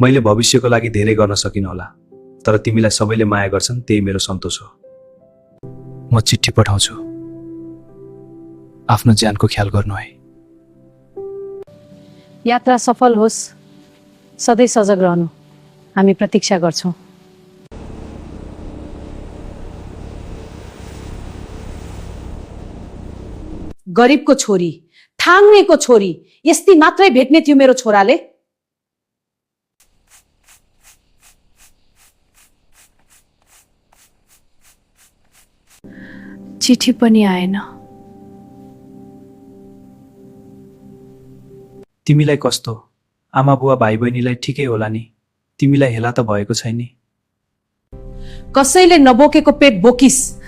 मैले भविष्यको लागि धेरै गर्न सकिन होला, तर तिमीलाई सबैले माया गर्छन्, त्यही मेरो सन्तोष हो। म चिठी पठाउँछु। आफ्नो ज्यानको ख्याल गर्नु है। यात्रा सफल होस्। सधैँ सजग रहनु। हामी प्रतीक्षा गर्छौं। गरिबको छोरी, ठाङ्नेको छोरी, यस्ती मात्रै भेट्ने थियो मेरो छोराले। चिठी पनि आएन। तिमीलाई कस्तो? आमा बुवा भाइ बहिनीलाई ठिकै होला नि? तिमीलाई हेला त भएको छैन नि? कसैले नबोकेको पेट बोकिस।